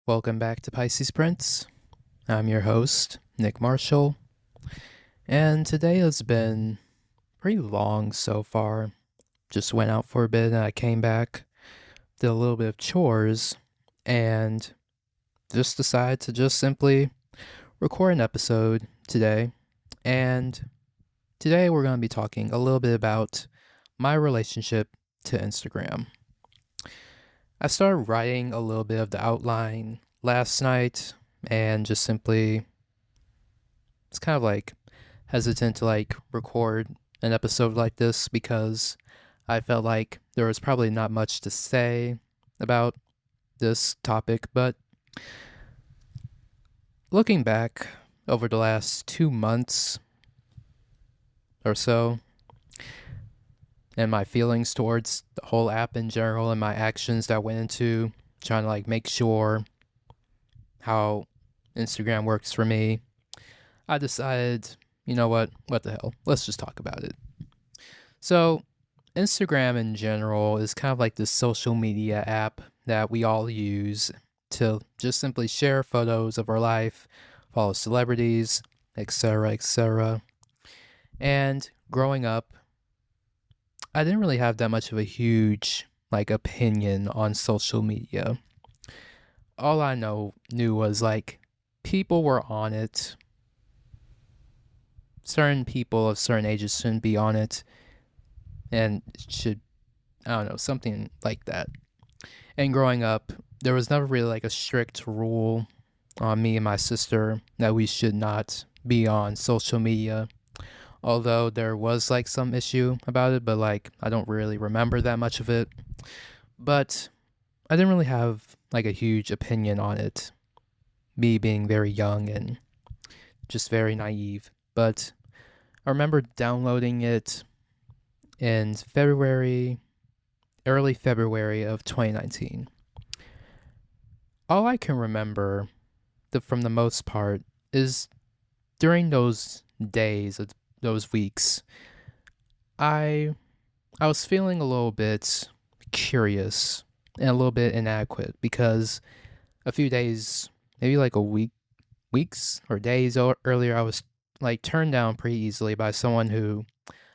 Welcome back to PiscesPrince. I'm your host, Nick Marshall, and today has been pretty long so far. Just went out for a bit and I came back, did a little bit of chores, and just decided to just simply record an episode today. And today we're going to be talking a little bit about my relationship to Instagram. I started writing a little bit of the outline last night and just simply it's kind of like hesitant to record an episode like this because I felt like there was probably not much to say about this topic, but looking back over the last 2 months or so and my feelings towards the whole app in general and my actions that went into trying to make sure how Instagram works for me, I decided, you know what the hell, let's just talk about it. So Instagram in general is kind of like this social media app that we all use to just simply share photos of our life, follow celebrities, etc., etc. And growing up, I didn't really have that much of a huge opinion on social media. All I knew was people were on it. Certain people of certain ages shouldn't be on it, and should, I don't know, something like that. And growing up, there was never really a strict rule on me and my sister that we should not be on social media. Although there was some issue about it, but I don't really remember that much of it. But I didn't really have a huge opinion on it, me being very young and just very naive. But I remember downloading it in early February of 2019. All I can remember, from the most part, is during those days, those weeks, I was feeling a little bit curious and a little bit inadequate because a few days, maybe weeks or days earlier, I was turned down pretty easily by someone who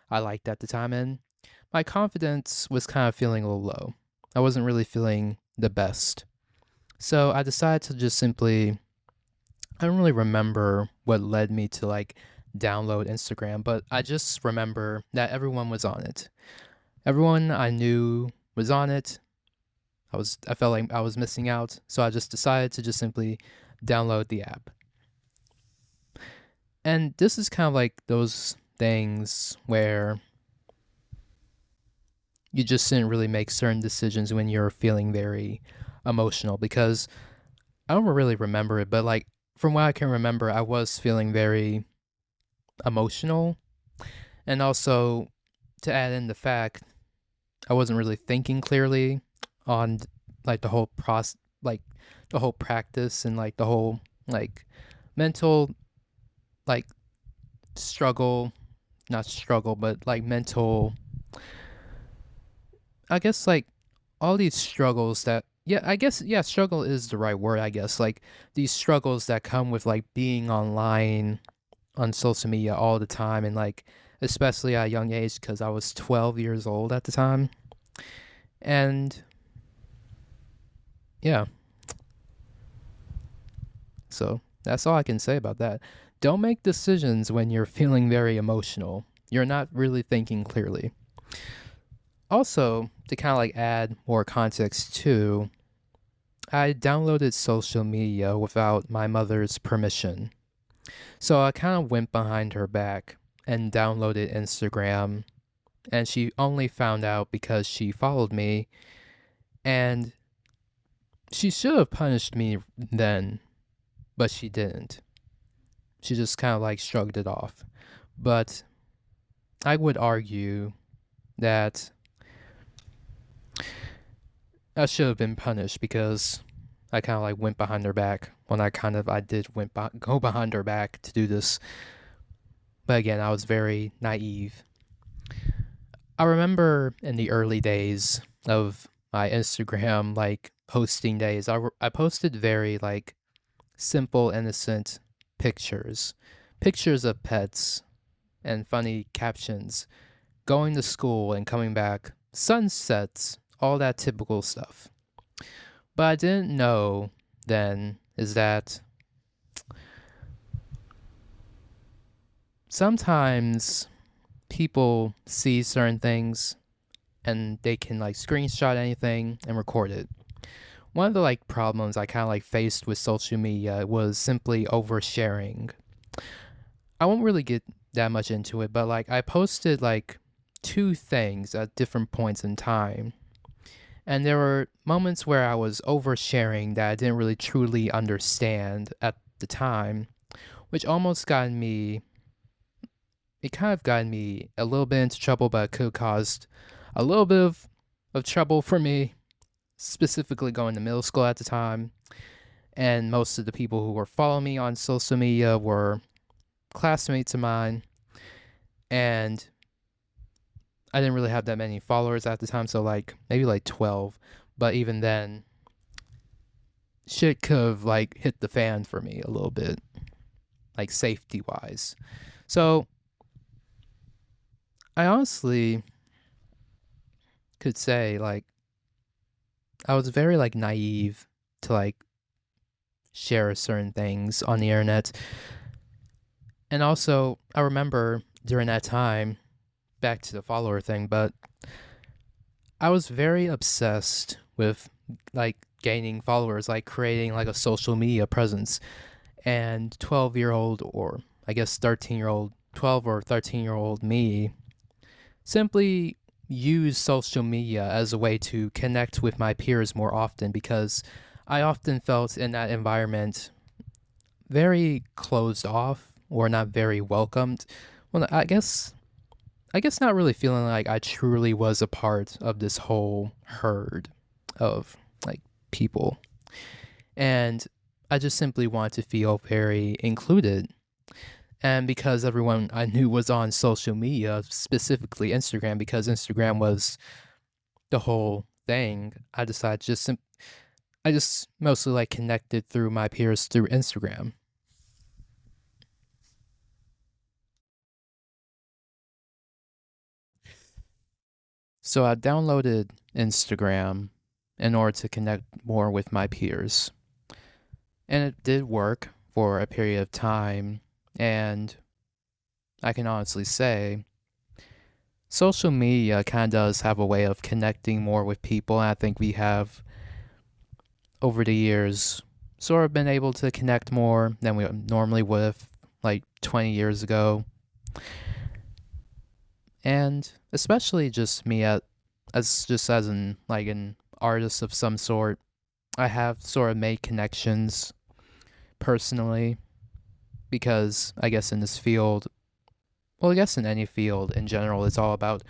I liked at the time, and my confidence was kind of feeling a little low. I wasn't really feeling the best. So I decided to just simply, I don't really remember what led me to download Instagram, but I just remember that everyone was on it. Everyone I knew was on it. I felt like I was missing out, so I just decided to just simply download the app. And this is kind of like those things where you just didn't really make certain decisions when you're feeling very emotional, because I don't really remember it, but from what I can remember, I was feeling very emotional. And also, to add in the fact, I wasn't really thinking clearly on the whole process, the whole practice, and the whole mental struggle, not struggle, but mental, I guess all these struggles that, yeah, I guess, yeah, struggle is the right word, I guess. These struggles that come with being online on social media all the time, and especially at a young age, because I was 12 years old at the time. And yeah, so that's all I can say about that. Don't make decisions when you're feeling very emotional. You're not really thinking clearly. Also, to kind of add more context too, I downloaded social media without my mother's permission. So I kind of went behind her back and downloaded Instagram, and she only found out because she followed me, and she should have punished me then, but she didn't. She just kind of shrugged it off. But I would argue that I should have been punished because I kind of went behind her back when I did go behind her back to do this. But again, I was very naive. I remember in the early days of my Instagram like posting days, I posted very like simple, innocent pictures, pictures of pets and funny captions, going to school and coming back, sunsets, all that typical stuff. But I didn't know then is that sometimes people see certain things and they can like screenshot anything and record it. One of the like problems I kind of like faced with social media was simply oversharing. I won't really get that much into it, but like I posted like two things at different points in time. And there were moments where I was oversharing that I didn't really truly understand at the time, which almost got me, it kind of got me a little bit into trouble, but it could have caused a little bit of trouble for me, specifically going to middle school at the time. And most of the people who were following me on social media were classmates of mine. And I didn't really have that many followers at the time, so like maybe like 12. But even then, shit could have like hit the fan for me a little bit, like safety wise. So I honestly could say like I was very like naive to like share certain things on the internet. And also I remember during that time, back to the follower thing, but I was very obsessed with like gaining followers, like creating like a social media presence. And 12-year-old, or I guess 13-year-old, 12 or 13-year-old me simply use social media as a way to connect with my peers more often because I often felt in that environment very closed off or not very welcomed. Well, I guess not really feeling like I truly was a part of this whole herd of like people. And I just simply wanted to feel very included. And because everyone I knew was on social media, specifically Instagram, because Instagram was the whole thing, I decided I just mostly like connected through my peers through Instagram. So I downloaded Instagram in order to connect more with my peers. And it did work for a period of time. And I can honestly say, social media kind of does have a way of connecting more with people. And I think we have, over the years, sort of been able to connect more than we normally would have like 20 years ago. And especially just me as an like an artist of some sort, I have sort of made connections personally because I guess in this field, well, I guess in any field in general, it's all about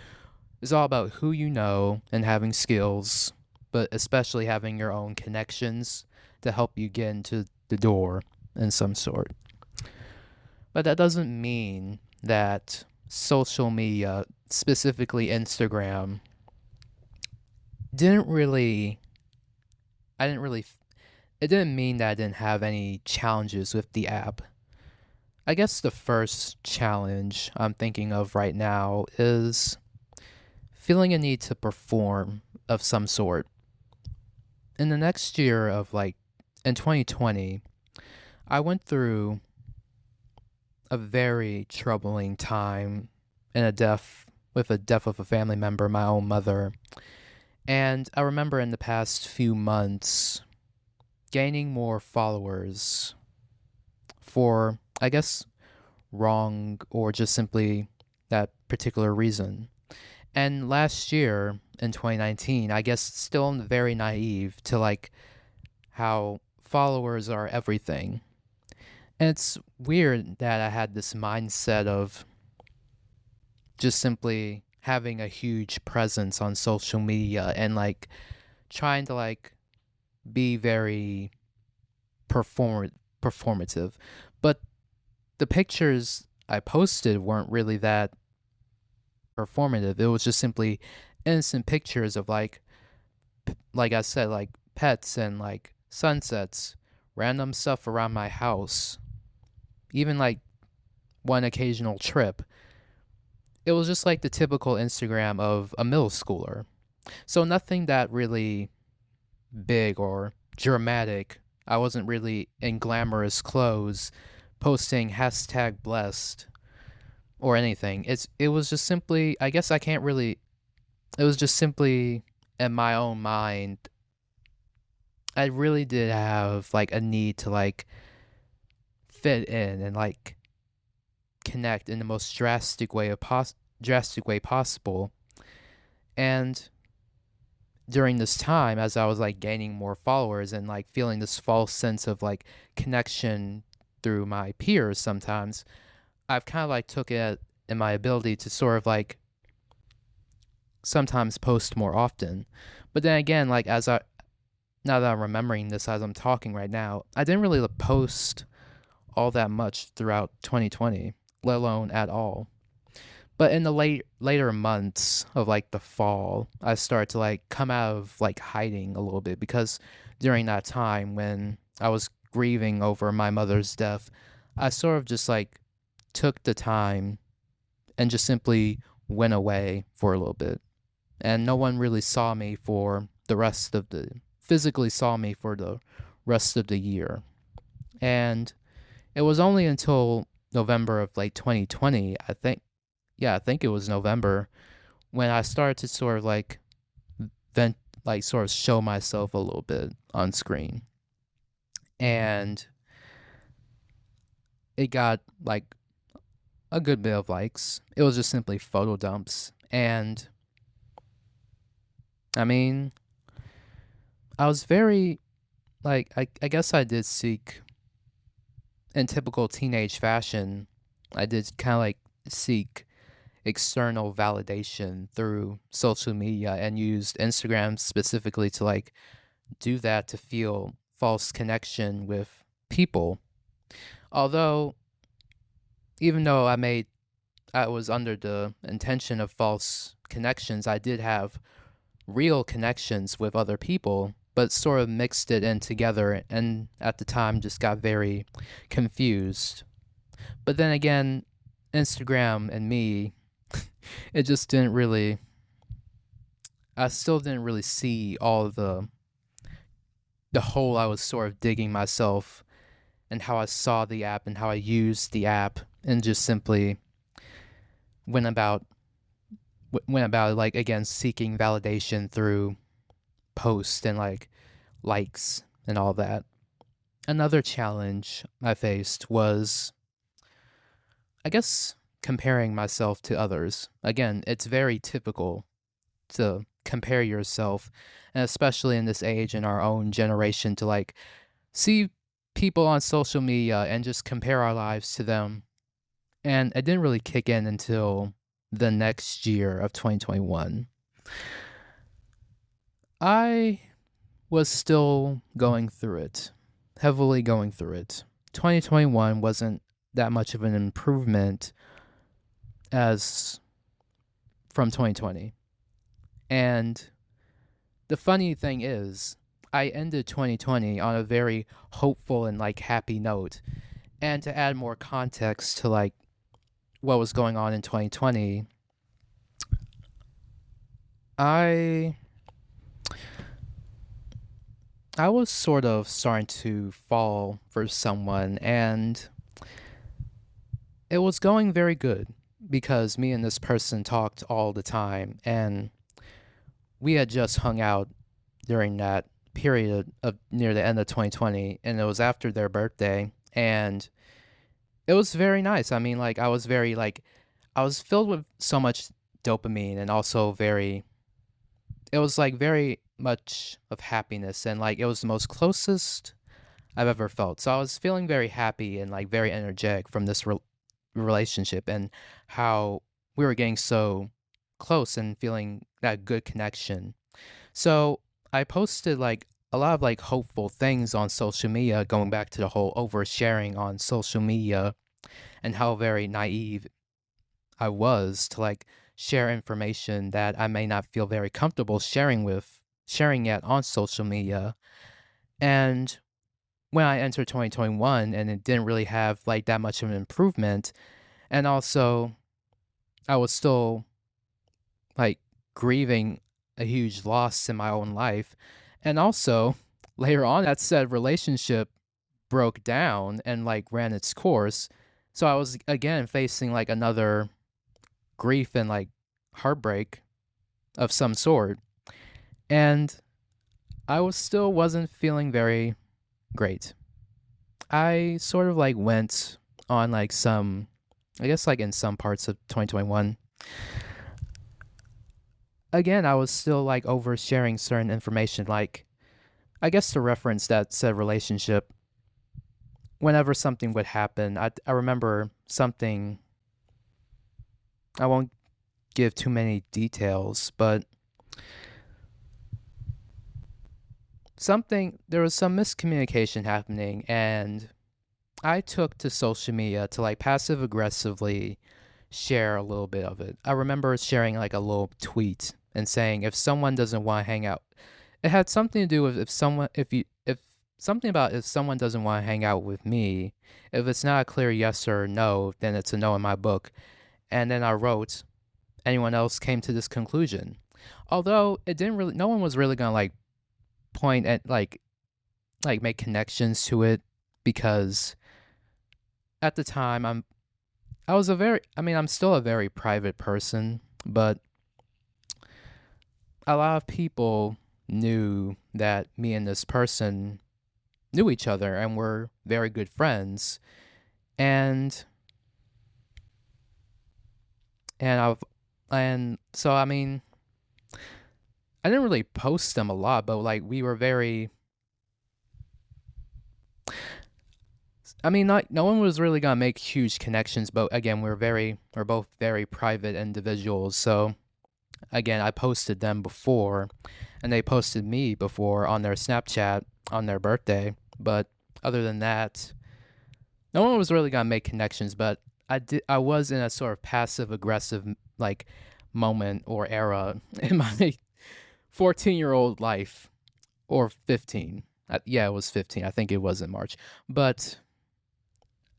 who you know and having skills, but especially having your own connections to help you get into the door in some sort. But that doesn't mean that social media, specifically Instagram, didn't really I didn't really it didn't mean that I didn't have any challenges with the app. I guess the first challenge I'm thinking of right now is feeling a need to perform of some sort. In the next year of like in 2020, I went through a very troubling time in a death with a death of a family member, my own mother. And I remember in the past few months gaining more followers for, I guess, wrong or just simply that particular reason. And last year in 2019, I guess still very naive to like how followers are everything. And it's weird that I had this mindset of just simply having a huge presence on social media and like trying to like be very performative. But the pictures I posted weren't really that performative. It was just simply innocent pictures of like like I said, like pets and like sunsets, random stuff around my house, even like one occasional trip. It was just like the typical Instagram of a middle schooler. So nothing that really big or dramatic. I wasn't really in glamorous clothes posting hashtag blessed or anything. It was just simply, I guess I can't really, it was just simply in my own mind. I really did have like a need to like fit in and like connect in the most drastic way possible. And during this time, as I was like gaining more followers and like feeling this false sense of like connection through my peers sometimes, I've kind of like took it in my ability to sort of like sometimes post more often. But then again, like now that I'm remembering this as I'm talking right now, I didn't really post all that much throughout 2020, let alone at all. But in the later months of like the fall, I started to like come out of like hiding a little bit because during that time when I was grieving over my mother's death, I sort of just like took the time and just simply went away for a little bit. And no one really saw me for the rest of the physically saw me for the rest of the year. And it was only until November of like 2020, I think. Yeah, I think it was November when I started to sort of like vent, like sort of show myself a little bit on screen. And it got like a good bit of likes. It was just simply photo dumps. And I mean, I was very, like, I guess I did seek, in typical teenage fashion, I did kind of like seek external validation through social media and used Instagram specifically to like do that to feel false connection with people. Although, even though I was under the intention of false connections, I did have real connections with other people, but sort of mixed it in together and at the time just got very confused. But then again, Instagram and me, it just didn't really, I still didn't really see all the hole I was sort of digging myself and how I saw the app and how I used the app and just simply went about like again seeking validation through posts and like likes and all that. Another challenge I faced was, I guess, comparing myself to others. Again, it's very typical to compare yourself, and especially in this age in our own generation, to like see people on social media and just compare our lives to them. And it didn't really kick in until the next year of 2021. I was still going through it, heavily going through it. 2021 wasn't that much of an improvement as from 2020. And the funny thing is, I ended 2020 on a very hopeful and like happy note. And to add more context to like what was going on in 2020, I was sort of starting to fall for someone, and it was going very good because me and this person talked all the time, and we had just hung out during that period of near the end of 2020, and it was after their birthday, and it was very nice. I mean, like I was filled with so much dopamine and also very it was like very much of happiness, and like it was the most closest I've ever felt. So I was feeling very happy and like very energetic from this relationship and how we were getting so close and feeling that good connection. So I posted like a lot of like hopeful things on social media, going back to the whole oversharing on social media and how very naive I was to like share information that I may not feel very comfortable sharing with sharing it on social media. And when I entered 2021 and it didn't really have like that much of an improvement, and also I was still like grieving a huge loss in my own life. And also later on that said relationship broke down and like ran its course. So I was again facing like another grief and like heartbreak of some sort. And I was still wasn't feeling very great. I sort of like went on like some, I guess like in some parts of 2021. Again, I was still like oversharing certain information, like I guess to reference that said relationship. Whenever something would happen, I remember something. I won't give too many details, but something there was some miscommunication happening, and I took to social media to like passive aggressively share a little bit of it. I remember sharing like a little tweet and saying if someone doesn't want to hang out, it had something to do with if something about if someone doesn't want to hang out with me, if it's not a clear yes or no, then it's a no in my book. And then I wrote, anyone else came to this conclusion. Although it didn't really, no one was really gonna like point at like make connections to it because at the time I'm still a very private person, but a lot of people knew that me and this person knew each other and were very good friends. And and I've and so I mean, I didn't really post them a lot, but like we were very I mean, not no one was really gonna make huge connections, but again, we're both very private individuals. So again, I posted them before, and they posted me before on their Snapchat on their birthday. But other than that, no one was really gonna make connections. But I was in a sort of passive aggressive like moment or era in my 14-year-old life or 15. Yeah, it was 15. I think it was in March, but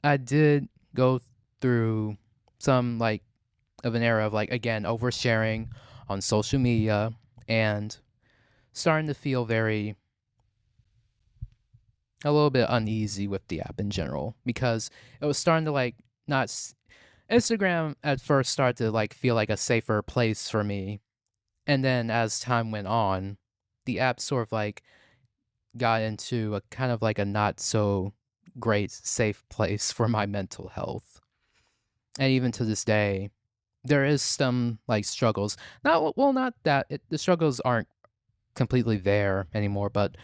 I did go through some like of an era of like again oversharing on social media and starting to feel very a little bit uneasy with the app in general because it was starting to like not Instagram at first started to like feel like a safer place for me, and then as time went on the app sort of like got into a kind of like a not so great safe place for my mental health. And even to this day, there is some like struggles. Not well, not that the struggles aren't completely there anymore, but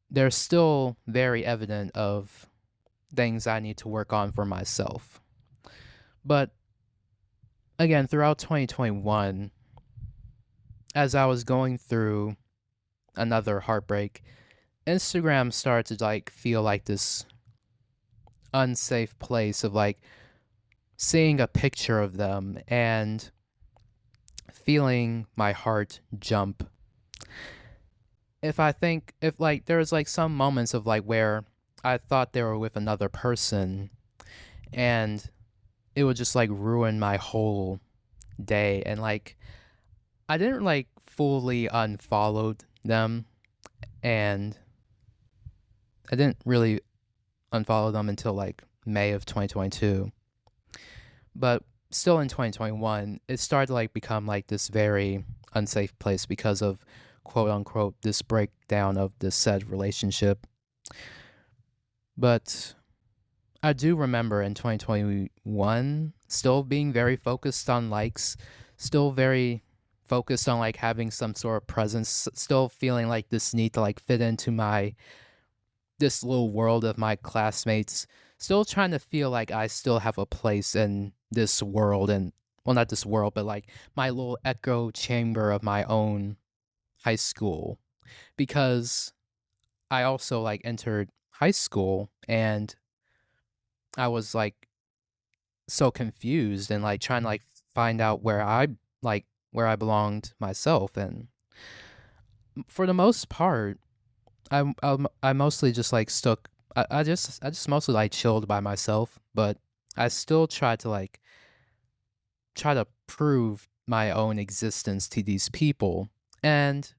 they're still very evident of things I need to work on for myself. But again, throughout 2021, as I was going through another heartbreak, Instagram started to like feel like this unsafe place of like seeing a picture of them and feeling my heart jump. If like there's like some moments of like where I thought they were with another person and it would just like ruin my whole day, and like I didn't like fully unfollowed them, and I didn't really unfollow them until like May of 2022. But still in 2021, it started to like become like this very unsafe place because of quote unquote this breakdown of this said relationship. But I do remember in 2021 still being very focused on likes, still very focused on like having some sort of presence, still feeling like this need to like fit into my this little world of my classmates, still trying to feel like I still have a place in this world, and well, not this world, but like my little echo chamber of my own high school, because I also like entered high school and I was like so confused and like trying to like find out where I belonged myself. And for the most part, I mostly just like stuck. I just mostly like chilled by myself, but I still try to prove my own existence to these people. And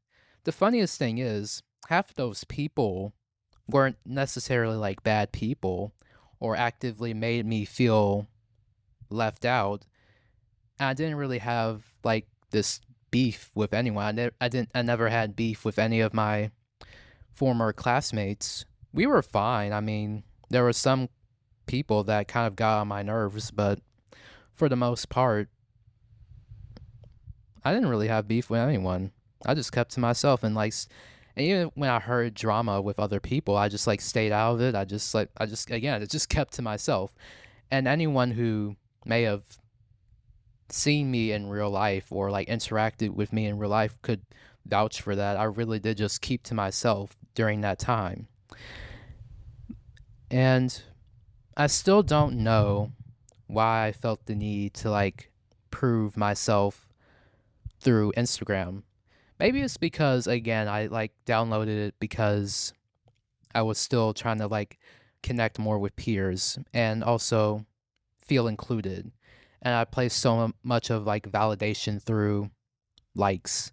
the funniest thing is, half those people weren't necessarily like bad people or actively made me feel left out. And I didn't really have like this beef with anyone. I never had beef with any of my former classmates. We were fine. I mean, there were some people that kind of got on my nerves, but for the most part, I didn't really have beef with anyone. I just kept to myself and even when I heard drama with other people, I just like stayed out of it. I just kept to myself. And anyone who may have seen me in real life or like interacted with me in real life could vouch for that. I really did just keep to myself during that time. And I still don't know why I felt the need to like prove myself through Instagram. Maybe it's because again I like downloaded it because I was still trying to like connect more with peers and also feel included. And I placed so much of like validation through likes.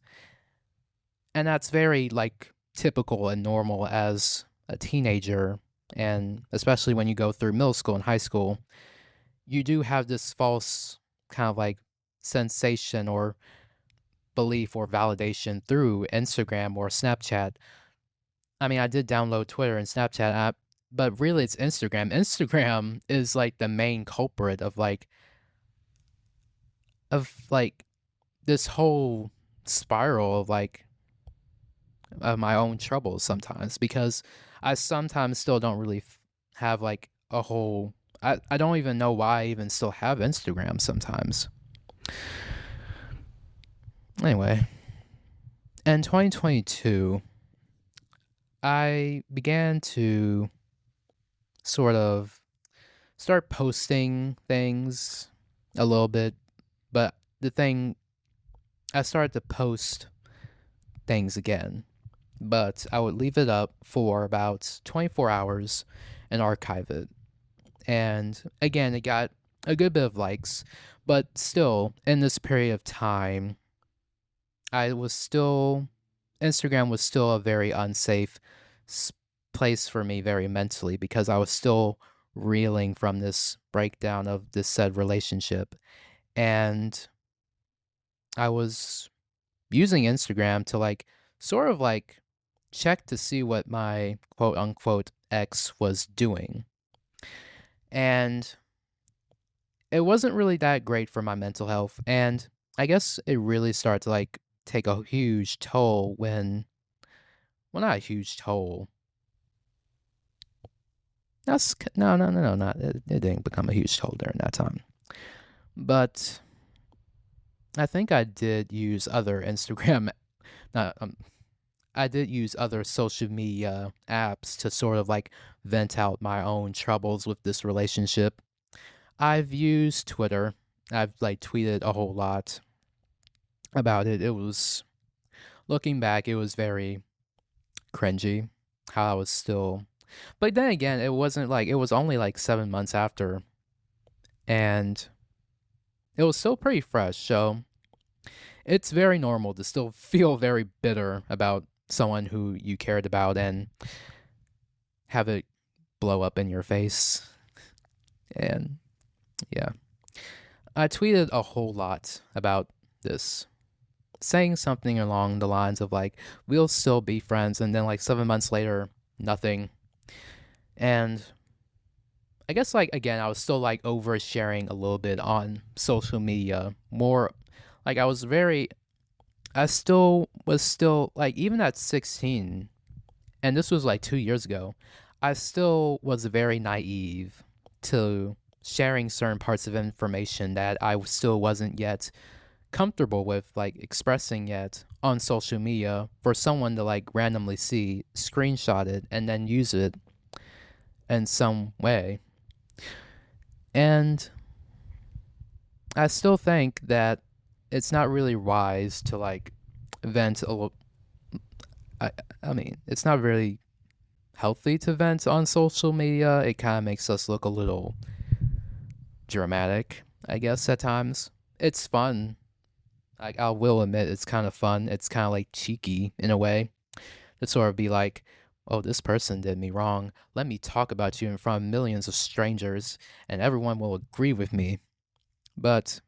And that's very like typical and normal as a teenager, and especially when you go through middle school and high school, you do have this false kind of like sensation or belief or validation through Instagram or Snapchat. I mean, I did download Twitter and Snapchat app, but really it's Instagram. Instagram is like the main culprit of like this whole spiral of my own troubles sometimes because I sometimes still don't really have like a whole I don't even know why I even still have Instagram sometimes. Anyway, in 2022, I began to sort of start posting things a little bit, but the thing I started to post things again, but I would leave it up for about 24 hours and archive it. And again, it got a good bit of likes, but still, in this period of time, I was still, Instagram was still a very unsafe place for me, very mentally, because I was still reeling from this breakdown of this said relationship. And I was using Instagram to like sort of like check to see what my quote unquote ex was doing. And it wasn't really that great for my mental health. And I guess it really started to like take a huge toll when, well, not a huge toll. No, not it didn't become a huge toll during that time. But I think I did use other Instagram, not I did use other social media apps to sort of like vent out my own troubles with this relationship. I've used Twitter. I've like tweeted a whole lot about it. It was, looking back, it was very cringy how I was still. But then again, it wasn't like, it was only like 7 months after, and it was still pretty fresh. So it's very normal to still feel very bitter about someone who you cared about and have it blow up in your face. And yeah, I tweeted a whole lot about this, saying something along the lines of like, we'll still be friends. And then like 7 months later, nothing. And I guess like, again, I was still like oversharing a little bit on social media. More like I still was still like, even at 16, and this was like 2 years ago, I still was very naive to sharing certain parts of information that I still wasn't yet comfortable with like expressing yet on social media for someone to like randomly see, screenshot it, and then use it in some way. And I still think that it's not really wise to like vent a little. I I mean, it's not really healthy to vent on social media. It kind of makes us look a little dramatic, I guess, at times. It's fun. I will admit it's kind of fun. It's kind of like cheeky in a way to sort of be like, oh, this person did me wrong. Let me talk about you in front of millions of strangers and everyone will agree with me. But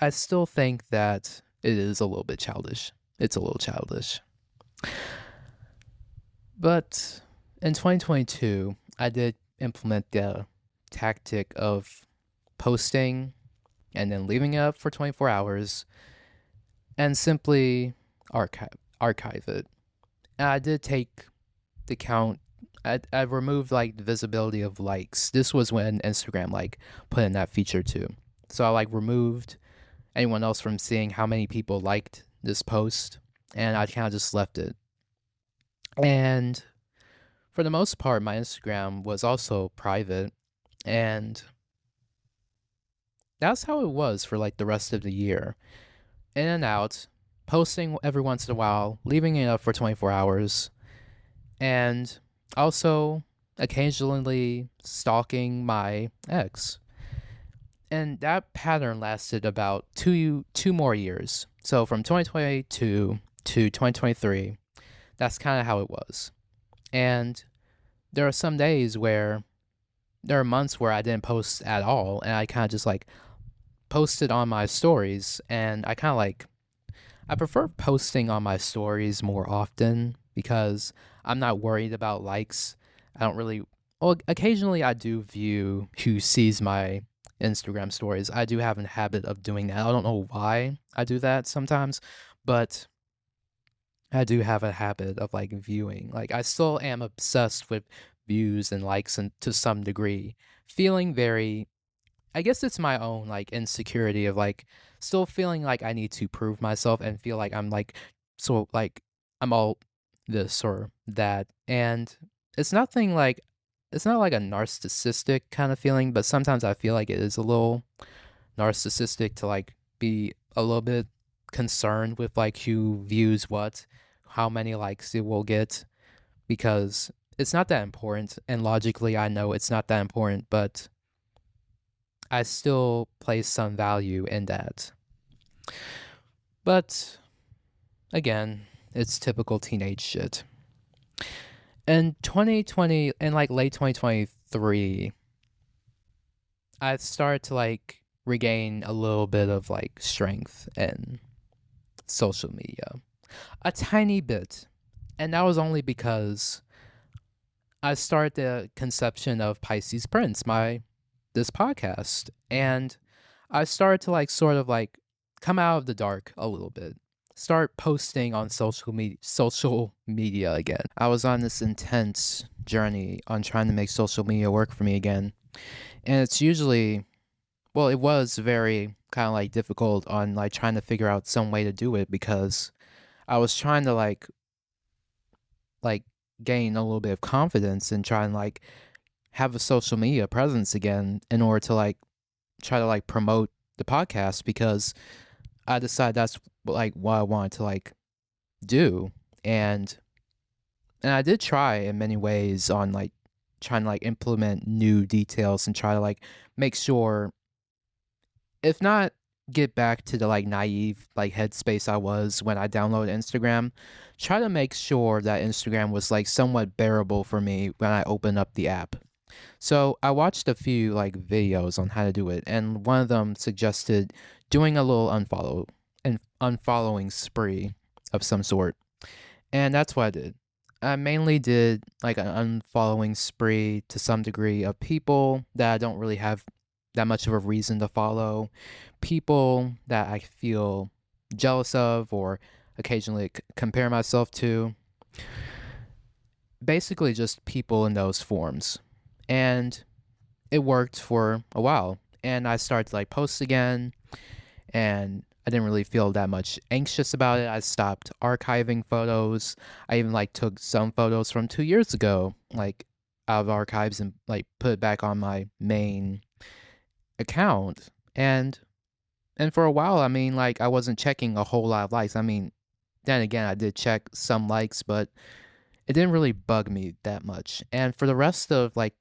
I still think that it is a little bit childish. It's a little childish. But in 2022, I did implement the tactic of posting and then leaving it up for 24 hours and simply archive it. And I did take the count. I removed like the visibility of likes. This was when Instagram like put in that feature too. So I like removed anyone else from seeing how many people liked this post, and I kind of just left it. And for the most part, my Instagram was also private, and that's how it was for like the rest of the year. In and out, posting every once in a while, leaving it up for 24 hours, and also occasionally stalking my ex. And that pattern lasted about two more years. So from 2022 to 2023, that's kind of how it was. And there are some days where there are months where I didn't post at all, and I kind of just like posted on my stories, and I prefer posting on my stories more often because I'm not worried about likes. I don't really, well, occasionally I do view who sees my Instagram stories. I do have a habit of doing that. I don't know why I do that sometimes, but I do have a habit of like viewing. Like I still am obsessed with views and likes and to some degree, feeling very, I guess it's my own like insecurity of like still feeling like I need to prove myself and feel like I'm like so like I'm all this or that. And it's nothing like it's not like a narcissistic kind of feeling, but sometimes I feel like it is a little narcissistic to like be a little bit concerned with like who views what, how many likes it will get, because it's not that important. And logically, I know it's not that important, but I still place some value in that. But again, it's typical teenage shit. In 2020, in like late 2023, I started to like regain a little bit of like strength in social media. A tiny bit. And that was only because I started the conception of PiscesPrince, this podcast, and I started to like sort of like come out of the dark a little bit. Start posting on social media again. I was on this intense journey on trying to make social media work for me again. And it's usually, well, it was very kind of like difficult on like trying to figure out some way to do it because I was trying to like gain a little bit of confidence and try and like have a social media presence again in order to like try to like promote the podcast because I decided that's like what I wanted to like do. And I did try in many ways on like trying to like implement new details and try to like make sure, if not get back to the like naive like headspace I was when I downloaded Instagram, try to make sure that Instagram was like somewhat bearable for me when I opened up the app. So I watched a few like videos on how to do it, and one of them suggested doing a little unfollowing spree of some sort. And that's what I did. I mainly did like an unfollowing spree to some degree of people that I don't really have that much of a reason to follow, people that I feel jealous of or occasionally compare myself to. Basically, just people in those forms. And it worked for a while. And I started to like post again, and I didn't really feel that much anxious about it. I stopped archiving photos. I even like took some photos from 2 years ago, like out of archives and like put it back on my main account. And for a while, I mean, like I wasn't checking a whole lot of likes. I mean, then again, I did check some likes, but it didn't really bug me that much. And for the rest of like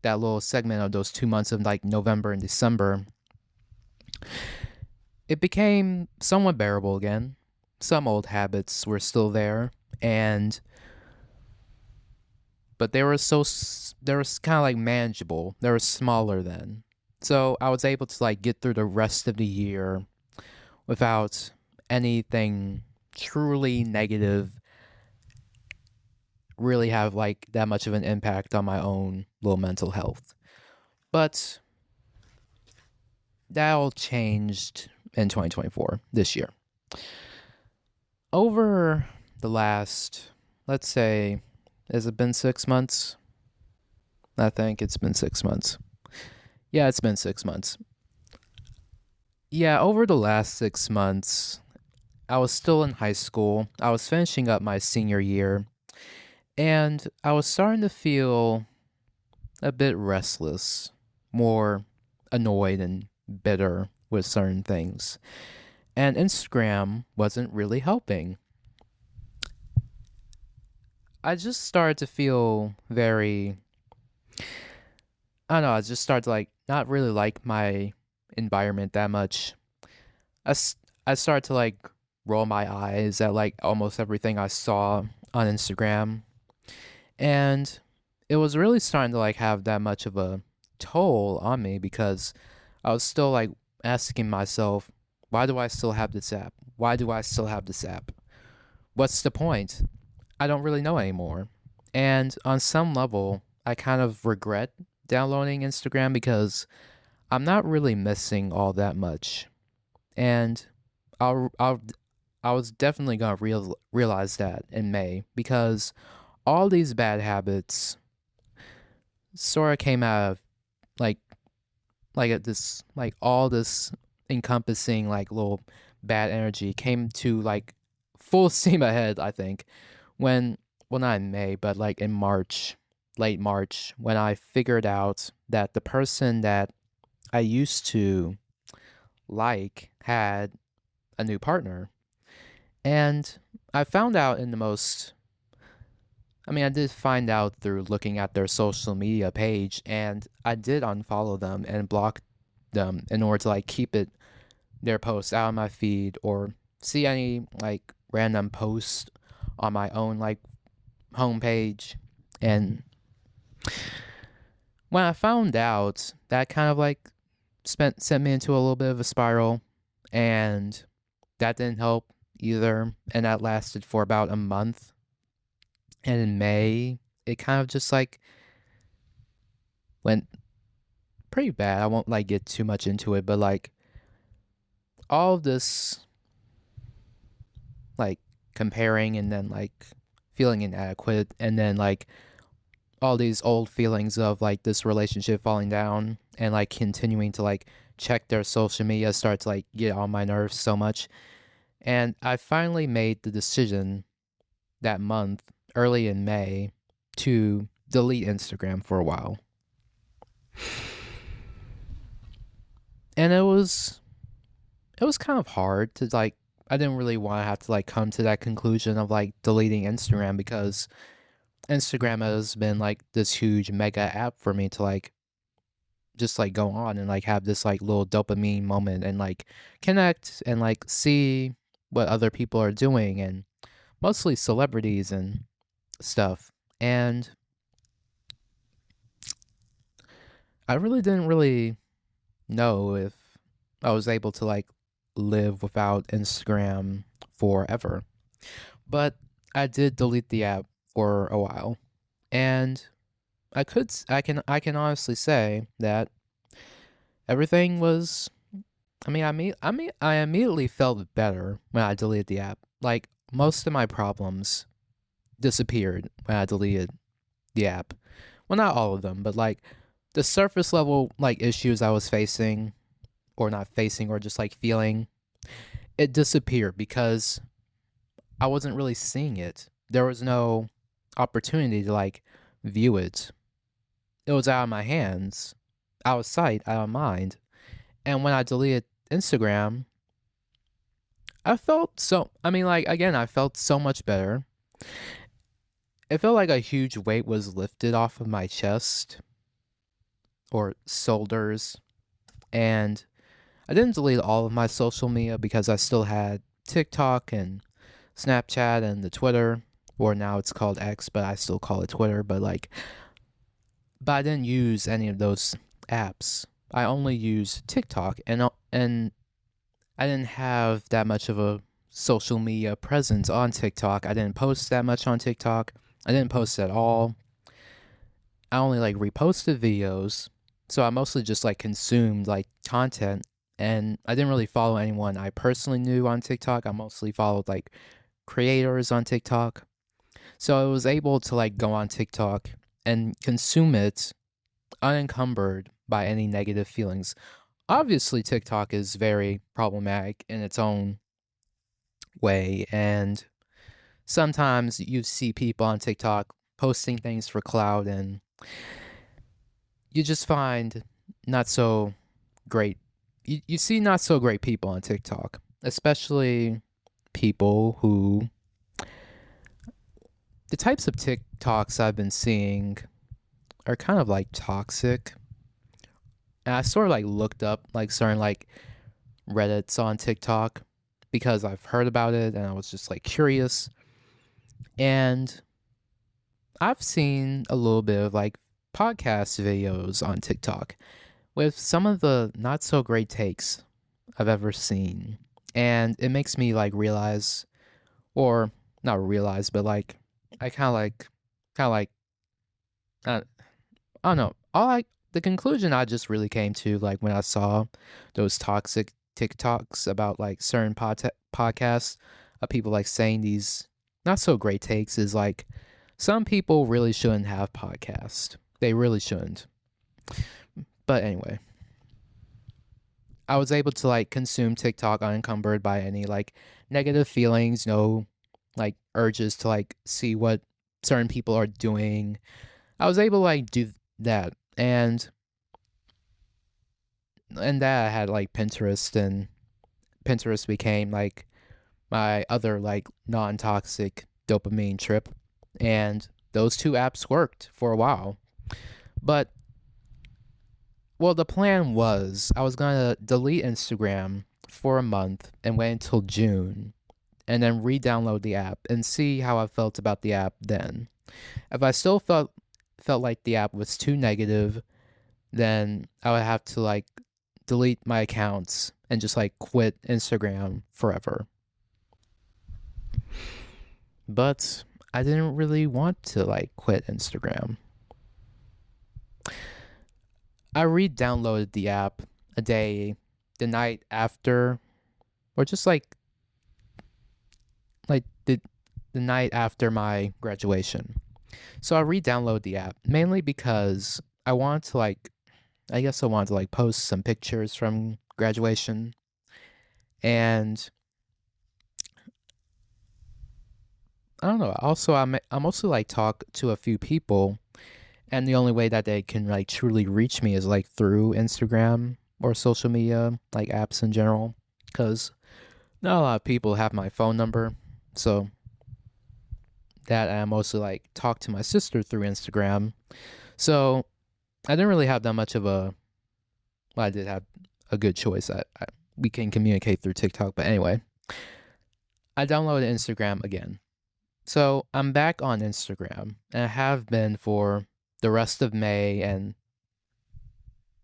that little segment of those 2 months of like November and December, it became somewhat bearable again. Some old habits were still there, and but they were kind of like manageable. They were smaller then, so I was able to like get through the rest of the year without anything truly negative really have like that much of an impact on my own little mental health. But that all changed in 2024 this year. Over the last, let's say, has it been 6 months? I think it's been 6 months. Yeah, it's been 6 months. Yeah, over the last 6 months, I was still in high school. I was finishing up my senior year, and I was starting to feel a bit restless, more annoyed and bitter with certain things. And Instagram wasn't really helping. I just started to feel very, I don't know, I just started to like not really like my environment that much. I, I started to like roll my eyes at like almost everything I saw on Instagram. And it was really starting to like have that much of a toll on me because I was still like asking myself, why do I still have this app? Why do I still have this app? What's the point? I don't really know anymore. And on some level, I kind of regret downloading Instagram because I'm not really missing all that much. And I'll I was definitely gonna realize that in May because all these bad habits sort of came out of like this like all this encompassing like little bad energy came to like full steam ahead. I think when well not in May but like in March, late March, when I figured out that the person that I used to like had a new partner. And I found out in the most, I mean, I did find out through looking at their social media page, and I did unfollow them and block them in order to like keep their posts out of my feed or see any like random posts on my own like homepage. And when I found out, that kind of like sent me into a little bit of a spiral, and that didn't help either. And that lasted for about a month. And in May, it kind of just like went pretty bad. I won't like get too much into it, but like all of this like comparing and then like feeling inadequate and then like all these old feelings of like this relationship falling down and like continuing to like check their social media start to like get on my nerves so much. And I finally made the decision that month, early in May, to delete Instagram for a while. And it was kind of hard to like I didn't really want to have to like come to that conclusion of like deleting Instagram because Instagram has been like this huge mega app for me to like just like go on and like have this like little dopamine moment and like connect and like see what other people are doing and mostly celebrities and stuff. And I really didn't really know if I was able to like live without Instagram forever. But I did delete the app for a while. And I can honestly say that everything was I immediately felt better when I deleted the app. Like most of my problems disappeared when I deleted the app. Well, not all of them, but like the surface level like issues I was facing or not facing or just like feeling, it disappeared because I wasn't really seeing it. There was no opportunity to like view it. It was out of my hands, out of sight, out of mind. And when I deleted Instagram, I felt so much better. It felt like a huge weight was lifted off of my chest or shoulders. And I didn't delete all of my social media because I still had TikTok and Snapchat and the Twitter, or now it's called X, but I still call it Twitter. But I didn't use any of those apps. I only used TikTok, and I didn't have that much of a social media presence on TikTok. I didn't post that much on TikTok. I didn't post at all. I only like reposted videos. So I mostly just like consumed like content, and I didn't really follow anyone I personally knew on TikTok. I mostly followed like creators on TikTok. So I was able to like go on TikTok and consume it unencumbered by any negative feelings. Obviously, TikTok is very problematic in its own way, and sometimes you see people on TikTok posting things for clout, and you just find not so great. You see not so great people on TikTok, especially people who. The types of TikToks I've been seeing are kind of like toxic. And I sort of like looked up like certain like Reddits on TikTok because I've heard about it and I was just like curious. And I've seen a little bit of like podcast videos on TikTok with some of the not so great takes I've ever seen. And it makes me like realize, or not realize, but like I kind of like uh, I don't know. The conclusion I just really came to like when I saw those toxic TikToks about like certain podcasts of people like saying these not so great takes is like some people really shouldn't have podcasts. They really shouldn't. But anyway, I was able to like consume TikTok unencumbered by any like negative feelings, no like urges to like see what certain people are doing. I was able to like do that, and that I had like Pinterest, and Pinterest became like my other like non-toxic dopamine trip, and those two apps worked for a while. But well, the plan was I was gonna delete Instagram for a month and wait until June, and then re-download the app and see how I felt about the app then. If I still felt like the app was too negative, then I would have to like delete my accounts and just like quit Instagram forever. But I didn't really want to like quit Instagram. I re-downloaded the app the night after, or just like the night after my graduation. So I re-downloaded the app mainly because I guess I wanted to like post some pictures from graduation, and I don't know. Also, I mostly like talk to a few people, and the only way that they can like truly reach me is like through Instagram or social media, like apps in general, because not a lot of people have my phone number. So that I mostly like talk to my sister through Instagram. So I didn't really have that much of a. Well, I did have a good choice. We can communicate through TikTok, but anyway, I downloaded Instagram again. So I'm back on Instagram, and I have been for the rest of May and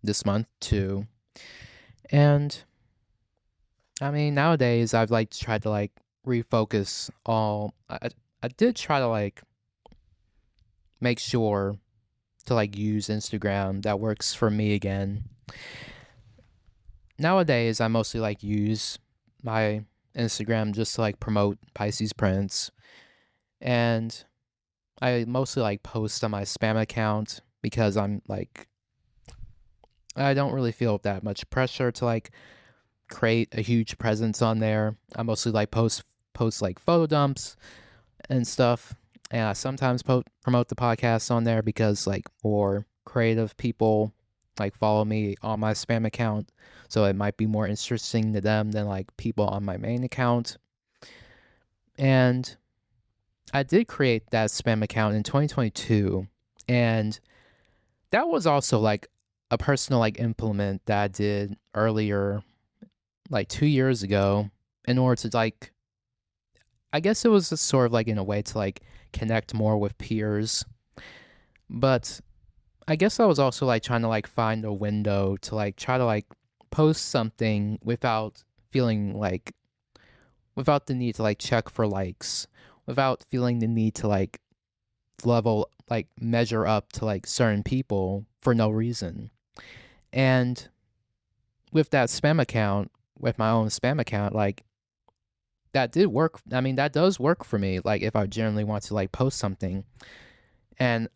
this month too. And I mean, nowadays I've like tried to like refocus all. I did try to like make sure to like use Instagram that works for me again. Nowadays I mostly like use my Instagram just to like promote PiscesPrince, and I mostly like post on my spam account because I don't really feel that much pressure to like create a huge presence on there. I mostly like post like photo dumps and stuff, and I sometimes promote the podcast on there because like more creative people like follow me on my spam account, so it might be more interesting to them than like people on my main account. And I did create that spam account in 2022, and that was also like a personal like implement that I did earlier, like 2 years ago, in order to like, I guess it was just sort of like in a way to like connect more with peers. But I guess I was also like trying to like find a window to like try to like post something without feeling like, without the need to like check for likes, without feeling the need to like level, like measure up to like certain people for no reason. And with that spam account, with my own spam account, like that did work. I mean, that does work for me. Like if I generally want to like post something and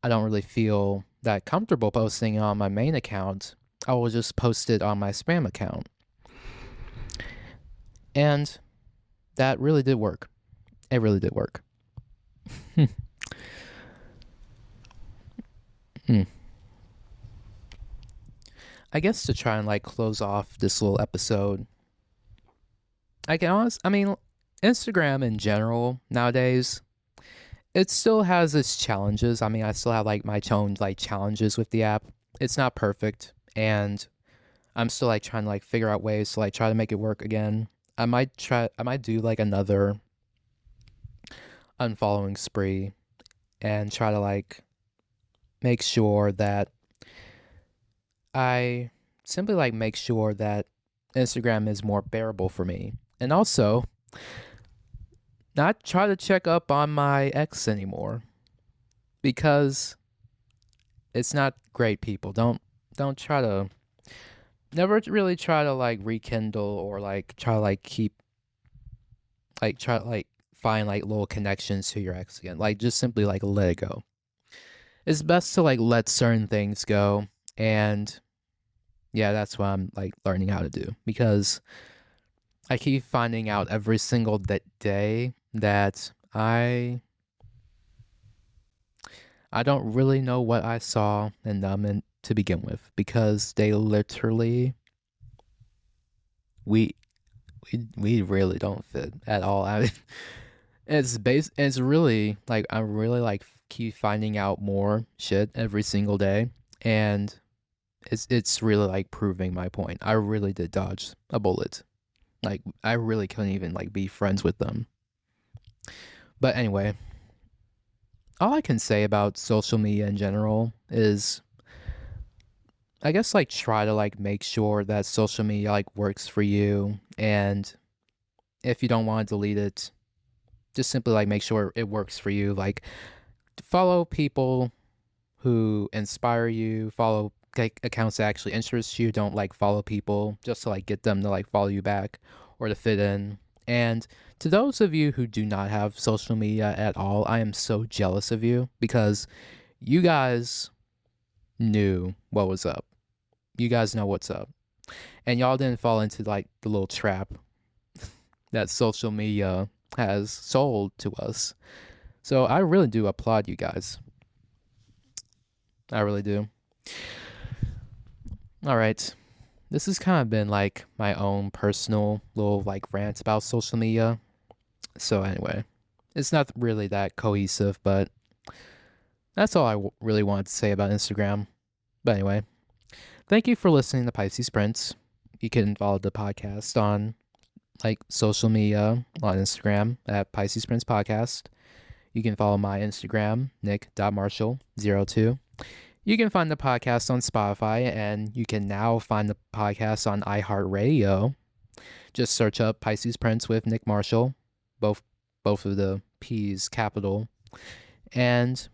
I don't really feel that comfortable posting on my main account, I will just post it on my spam account. And that really did work. It really did work. Hmm. I guess to try and like close off this little episode, I mean, Instagram in general nowadays, it still has its challenges. I mean, I still have like my own like challenges with the app. It's not perfect, and I'm still like trying to like figure out ways to like try to make it work again. I might do like another unfollowing spree and try to like make sure that I simply like make sure that Instagram is more bearable for me. And also not try to check up on my ex anymore, because it's not great, people. Don't try to, never really try to like rekindle or like try to like keep, like try to like find like little connections to your ex again. Like just simply like let it go. It's best to like let certain things go. And yeah, that's what I'm like learning how to do, because I keep finding out every single day that I don't really know what I saw in them to begin with, because they literally, we we really don't fit at all. I mean, it's really like I really like keep finding out more shit every single day, and it's really like proving my point. I really did dodge a bullet. Like I really couldn't even like be friends with them. But anyway, all I can say about social media in general is, I guess like try to like make sure that social media like works for you, and if you don't want to delete it, just simply like make sure it works for you. Like follow people who inspire you, follow like accounts that actually interest you. Don't like follow people just to like get them to like follow you back or to fit in. And to those of you who do not have social media at all, I am so jealous of you, because you guys knew what was up. You guys know what's up. And y'all didn't fall into like the little trap that social media has sold to us. So I really do applaud you guys. I really do. All right. This has kind of been like my own personal little like rant about social media. So anyway, it's not really that cohesive, but that's all I really wanted to say about Instagram. But anyway, thank you for listening to PiscesPrince. You can follow the podcast on like social media on Instagram at PiscesPrince Podcast. You can follow my Instagram, nick.marshall02. You can find the podcast on Spotify, and you can now find the podcast on iHeartRadio. Just search up Pisces Prince with Nick Marshall, both of the P's capital, and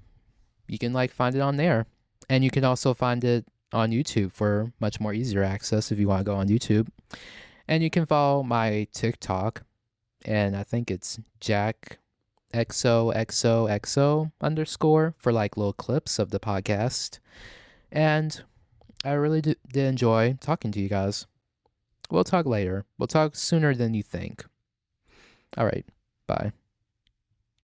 you can like find it on there. And you can also find it on YouTube for much more easier access if you want to go on YouTube. And you can follow my TikTok, and I think it's Jack XOXOXO _ for like little clips of the podcast. And I really did enjoy talking to you guys. We'll talk later. We'll talk sooner than you think. All right. Bye.